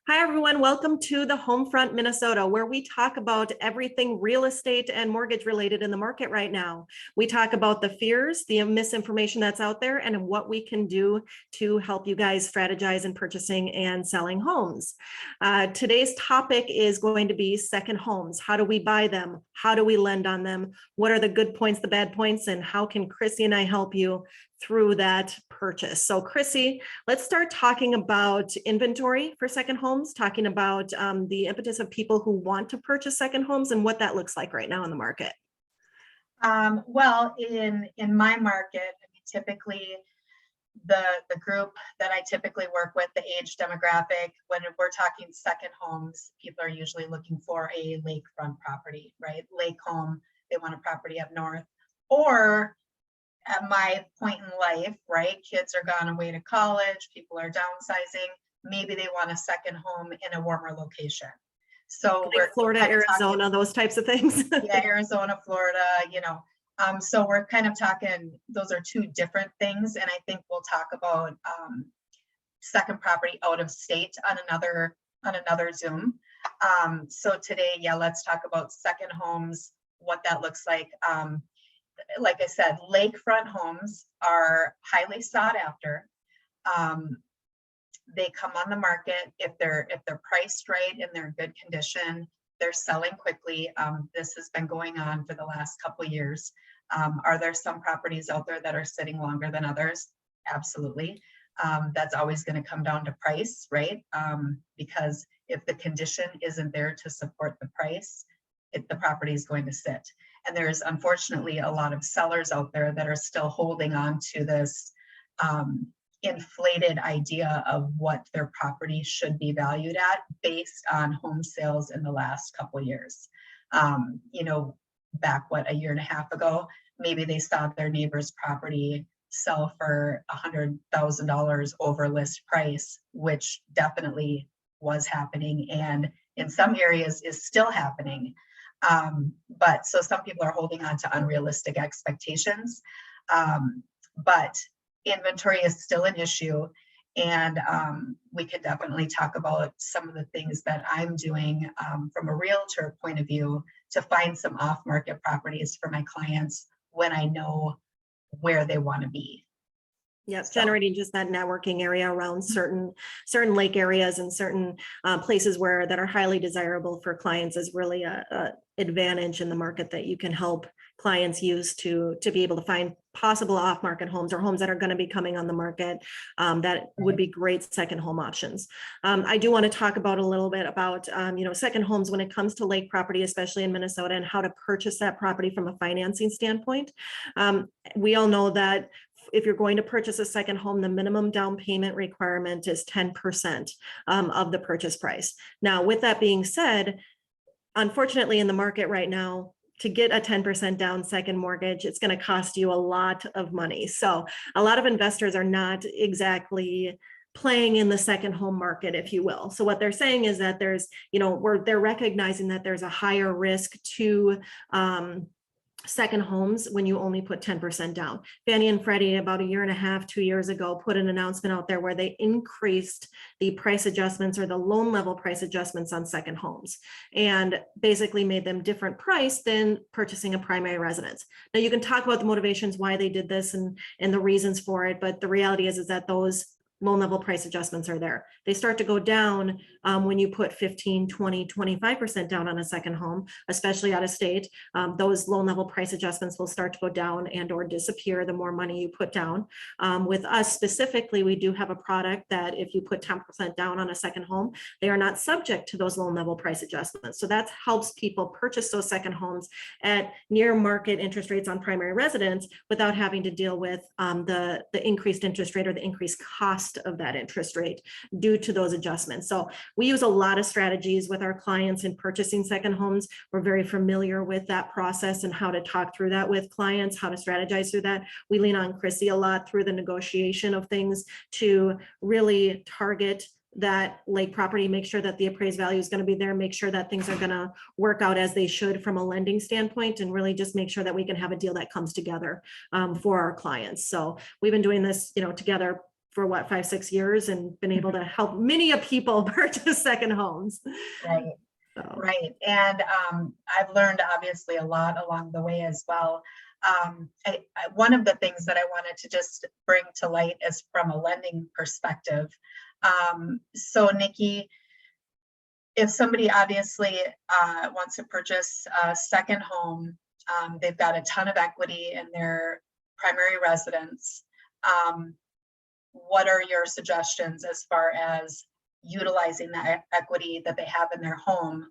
Hi, everyone. Welcome to the Homefront Minnesota, where we talk about everything real estate and mortgage related in the market right now. We talk about the fears, the misinformation that's out there, and what we can do to help you guys strategize in purchasing and selling homes. Today's topic is going to be second homes. How do we buy them? How do we lend on them? What are the good points, the bad points, and how can Chrissy and I help you through that purchase? So Chrissy, let's start talking about inventory for second homes, talking about the impetus of people who want to purchase second homes and what that looks like right now in the market. Well, in my market, I mean, typically the group that I typically work with, the age demographic, when we're talking second homes, people are usually looking for a lakefront property, right? Lake home, they want a property up north, or at my point in life, right? Kids are gone away to college, people are downsizing. Maybe they want a second home in a warmer location. So Like we're Florida, Arizona, those types of things. Yeah, Arizona, Florida, so we're kind of talking, those are two different things. And I think we'll talk about second property out of state on another Zoom. So today, yeah, let's talk about second homes, what that looks like. Like I said, lakefront homes are highly sought after. They come on the market if they're priced right and they're in good condition. They're selling quickly. This has been going on for the last couple of years. Are there some properties out there that are sitting longer than others? Absolutely. That's always going to come down to price, right? Because if the condition isn't there to support the price, the property is going to sit. And there's unfortunately a lot of sellers out there that are still holding on to this inflated idea of what their property should be valued at based on home sales in the last couple of years. Back a year and a half ago, maybe they saw their neighbor's property sell for $100,000 over list price, which definitely was happening, and in some areas is still happening. But so some people are holding on to unrealistic expectations, but inventory is still an issue. And we could definitely talk about some of the things that I'm doing from a realtor point of view to find some off-market properties for my clients when I know where they want to be. Yep, generating just that networking area around certain lake areas and certain places that are highly desirable for clients is really a advantage in the market that you can help clients use to be able to find possible off-market homes or homes that are going to be coming on the market that would be great second home options. I do want to talk about a little bit about second homes when it comes to lake property, especially in Minnesota, and how to purchase that property from a financing standpoint. We all know that if you're going to purchase a second home, the minimum down payment requirement is 10% of the purchase price. Now, with that being said, unfortunately, in the market right now, to get a 10% down second mortgage, it's going to cost you a lot of money. So a lot of investors are not exactly playing in the second home market, if you will. So what they're saying is that they're recognizing that there's a higher risk to second homes when you only put 10% down. Fannie and Freddie about a year and a half, 2 years ago, put an announcement out there where they increased the price adjustments or the loan level price adjustments on second homes and basically made them different price than purchasing a primary residence. Now you can talk about the motivations why they did this and the reasons for it, but the reality is that those loan level price adjustments are there. They start to go down when you put 15, 20, 25% down on a second home, especially out of state. Those loan level price adjustments will start to go down and or disappear the more money you put down. With us specifically, we do have a product that if you put 10% down on a second home, they are not subject to those loan level price adjustments. So that helps people purchase those second homes at near market interest rates on primary residence without having to deal with the increased interest rate or the increased cost of that interest rate due to those adjustments. So we use a lot of strategies with our clients in purchasing second homes. We're very familiar with that process and how to talk through that with clients, how to strategize through that. We lean on Chrissy a lot through the negotiation of things to really target that lake property, make sure that the appraised value is going to be there, make sure that things are going to work out as they should from a lending standpoint, and really just make sure that we can have a deal that comes together for our clients. So we've been doing this, together for what, 5-6 years, and been able to help many of people purchase second homes. Right. So, Right. And I've learned obviously a lot along the way as well. One of the things that I wanted to just bring to light is from a lending perspective. So Nikki, if somebody obviously wants to purchase a second home, they've got a ton of equity in their primary residence. What are your suggestions as far as utilizing the equity that they have in their home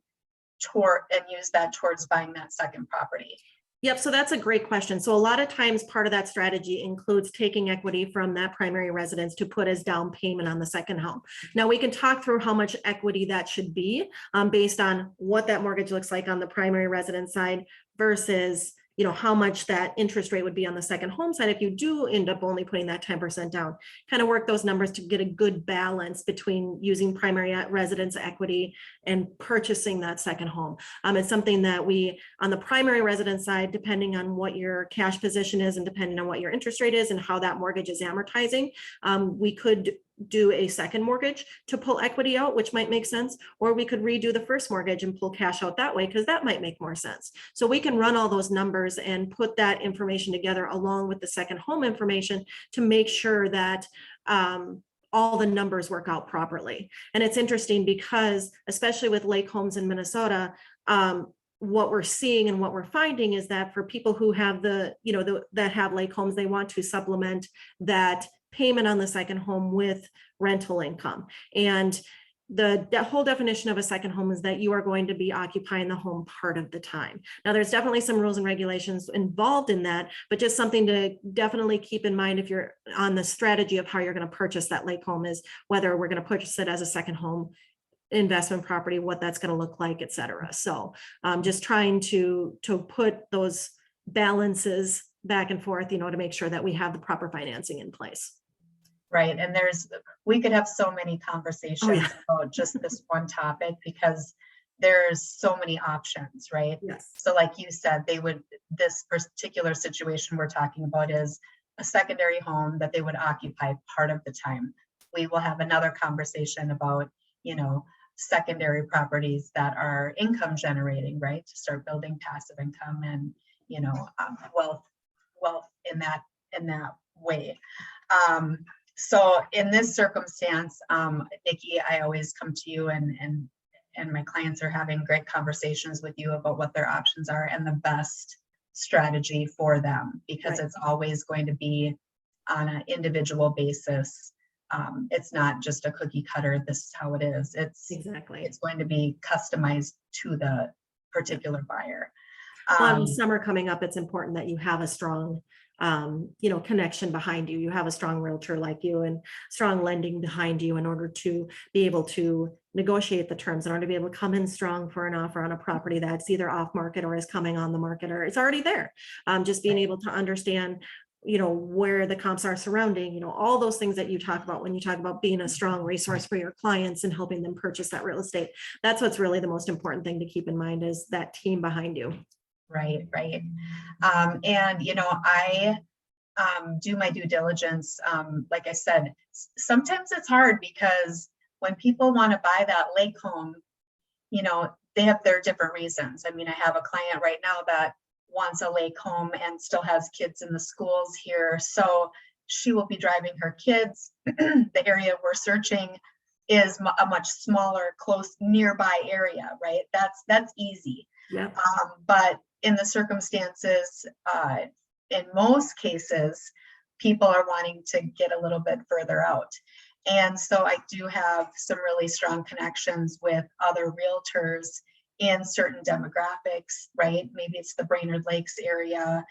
and use that towards buying that second property? Yep, so that's a great question. So a lot of times part of that strategy includes taking equity from that primary residence to put as down payment on the second home. Now we can talk through how much equity that should be based on what that mortgage looks like on the primary residence side versus how much that interest rate would be on the second home side if you do end up only putting that 10% down. Kind of work those numbers to get a good balance between using primary residence equity and purchasing that second home. It's something that we, on the primary residence side, depending on what your cash position is and depending on what your interest rate is and how that mortgage is amortizing, we could do a second mortgage to pull equity out, which might make sense, or we could redo the first mortgage and pull cash out that way, because that might make more sense. So we can run all those numbers and put that information together along with the second home information to make sure that all the numbers work out properly. And it's interesting because, especially with lake homes in Minnesota, what we're seeing and what we're finding is that for people who have that have lake homes, they want to supplement that payment on the second home with rental income. And the whole definition of a second home is that you are going to be occupying the home part of the time. Now, there's definitely some rules and regulations involved in that, but just something to definitely keep in mind if you're on the strategy of how you're going to purchase that lake home is whether we're going to purchase it as a second home investment property, what that's going to look like, et cetera. So just trying to put those balances back and forth, to make sure that we have the proper financing in place. Right. And we could have so many conversations about just this one topic because there's so many options, right? Yes. So like you said, this particular situation we're talking about is a secondary home that they would occupy part of the time. We will have another conversation about, secondary properties that are income generating, right? To start building passive income and, wealth in that way. So in this circumstance, Nikki, I always come to you and my clients are having great conversations with you about what their options are and the best strategy for them, because It's always going to be on an individual basis. It's not just a cookie cutter, this is how it is. It's going to be customized to the particular buyer. Summer coming up, it's important that you have a strong connection behind you. You have a strong realtor like you and strong lending behind you in order to be able to negotiate the terms, in order to be able to come in strong for an offer on a property that's either off market or is coming on the market or it's already there. Just being able to understand where the comps are surrounding, all those things that you talk about when you talk about being a strong resource for your clients and helping them purchase that real estate. That's what's really the most important thing to keep in mind, is that team behind you. Right. And, I do my due diligence. Like I said, sometimes it's hard because when people want to buy that lake home, they have their different reasons. I mean, I have a client right now that wants a lake home and still has kids in the schools here. So she will be driving her kids. The area we're searching is a much smaller, close, nearby area, right? That's easy. Yeah. But in the circumstances, in most cases, people are wanting to get a little bit further out. And so I do have some really strong connections with other realtors in certain demographics, right? Maybe it's the Brainerd Lakes area.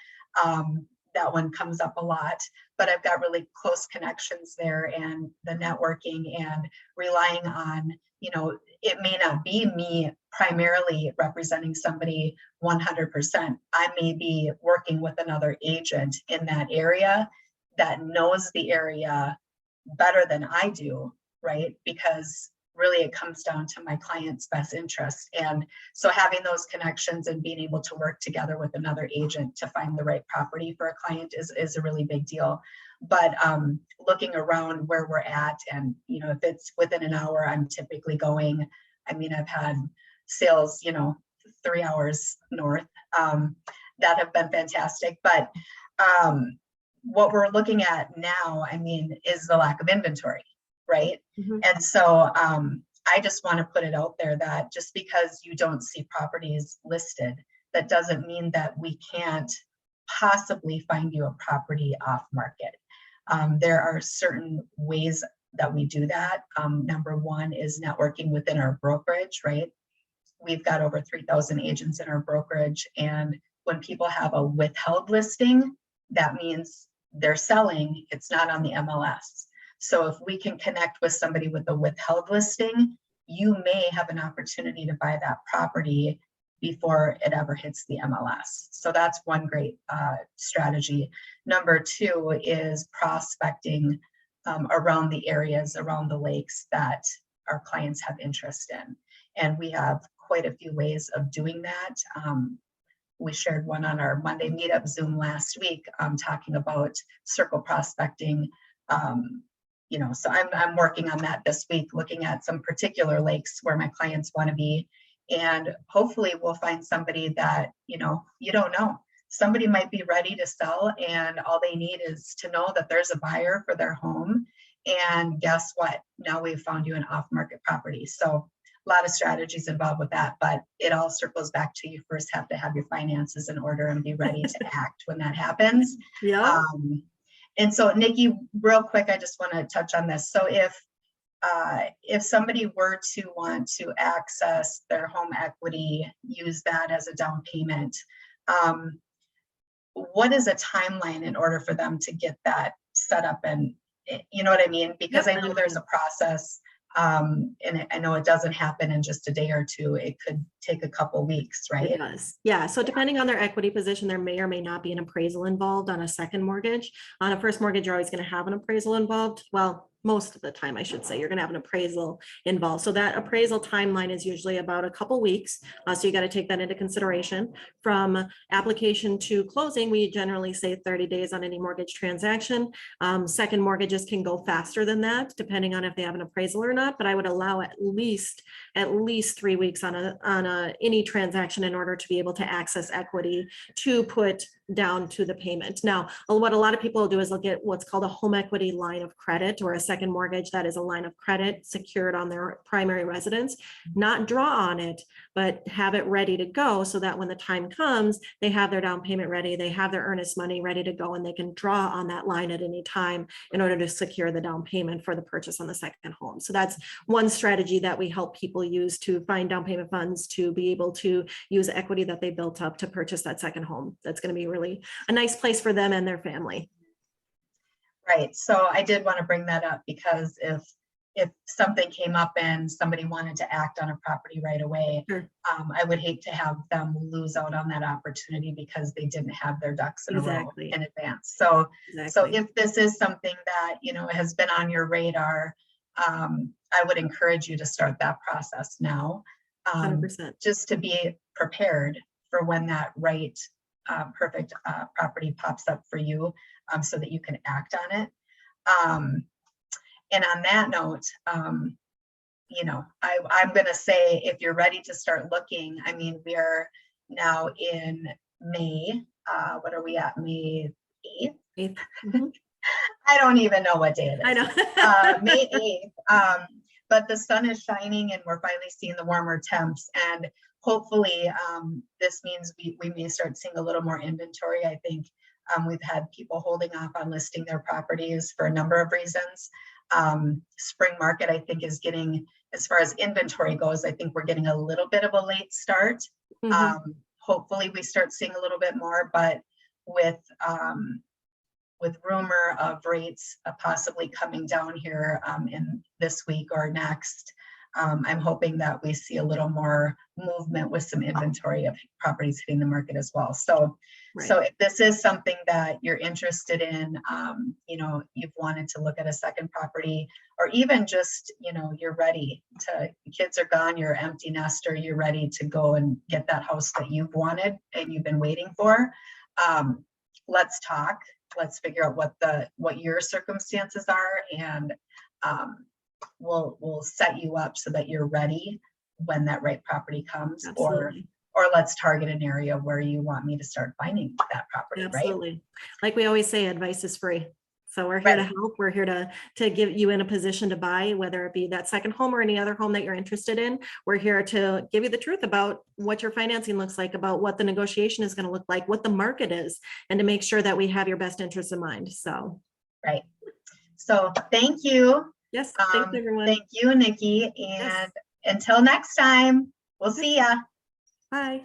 That one comes up a lot, but I've got really close connections there, and the networking and relying on, it may not be me primarily representing somebody 100%. I may be working with another agent in that area that knows the area better than I do, right? Because really it comes down to my client's best interest. And so having those connections and being able to work together with another agent to find the right property for a client is a really big deal. But looking around where we're at, and if it's within an hour, I'm typically going. I mean, I've had sales 3 hours north that have been fantastic. But what we're looking at now, I mean, is the lack of inventory, right? And so I just want to put it out there that just because you don't see properties listed, that doesn't mean that we can't possibly find you a property off market. There are certain ways that we do that. Number one is networking within our brokerage, right? We've got over 3,000 agents in our brokerage. And when people have a withheld listing, that means they're selling, it's not on the MLS. So if we can connect with somebody with a withheld listing, you may have an opportunity to buy that property before it ever hits the MLS. So that's one great strategy. Number two is prospecting around the areas, around the lakes that our clients have interest in. And we have quite a few ways of doing that. We shared one on our Monday meetup Zoom last week, talking about circle prospecting. So I'm working on that this week, looking at some particular lakes where my clients want to be. And hopefully we'll find somebody that, you don't know. Somebody might be ready to sell, and all they need is to know that there's a buyer for their home. And guess what? Now we've found you an off-market property. So a lot of strategies involved with that, but it all circles back to you first have to have your finances in order and be ready to act when that happens. Yeah. And so, Nikki, real quick, I just want to touch on this. So if somebody were to want to access their home equity, use that as a down payment, what is a timeline in order for them to get that set up? And you know what I mean? Because I know there's a process. And I know it doesn't happen in just a day or two. It could take a couple weeks, right? It does. Yeah. So depending on their equity position, there may or may not be an appraisal involved on a second mortgage. On a first mortgage, you're always going to have an appraisal involved. Well, most of the time, I should say, you're going to have an appraisal involved. So that appraisal timeline is usually about a couple weeks. So you got to take that into consideration. From application to closing, we generally say 30 days on any mortgage transaction. Second mortgages can go faster than that, depending on if they have an appraisal or not. But I would allow at least 3 weeks on any transaction in order to be able to access equity to put down to the payment. Now, what a lot of people will do is they'll get what's called a home equity line of credit, or a second mortgage that is a line of credit secured on their primary residence, not draw on it, but have it ready to go so that when the time comes, they have their down payment ready, they have their earnest money ready to go, and they can draw on that line at any time in order to secure the down payment for the purchase on the second home. So that's one strategy that we help people use to find down payment funds to be able to use equity that they built up to purchase that second home. That's going to be really a nice place for them and their family. Right. So I did want to bring that up because if something came up and somebody wanted to act on a property right away, Sure. I would hate to have them lose out on that opportunity because they didn't have their ducks in a row in advance. So if this is something that, has been on your radar, I would encourage you to start that process now, 100%. just to be prepared for when that right perfect property pops up for you, so that you can act on it. And on that note, I'm going to say, if you're ready to start looking, I mean, we are now in May. What are we at? May 8th? Mm-hmm. I don't even know what day it is. I know. May 8th. But the sun is shining and we're finally seeing the warmer temps. And hopefully this means we may start seeing a little more inventory. I think we've had people holding off on listing their properties for a number of reasons. Spring market, I think, is getting, as far as inventory goes, I think we're getting a little bit of a late start. Mm-hmm. Hopefully we start seeing a little bit more, but with rumor of rates possibly coming down here in this week or next, I'm hoping that we see a little more movement with some inventory of properties hitting the market as well. So, Right. so if this is something that you're interested in, you know, you've wanted to look at a second property, or even just, you know, you're ready to, kids are gone, you're an empty nester, you're ready to go and get that house that you've wanted and you've been waiting for. Let's talk. Let's figure out what your circumstances are, and we'll set you up so that you're ready when that right property comes. Absolutely. Or let's target an area where you want me to start finding that property. Absolutely. Right? Like we always say, advice is free. So we're here to help. We're here to give you in a position to buy, whether it be that second home or any other home that you're interested in. We're here to give you the truth about what your financing looks like, about what the negotiation is going to look like, what the market is, and to make sure that we have your best interests in mind. So. Right. So thank you. Yes. Thanks, everyone. Thank you, Nikki. And until next time, we'll see ya. Bye.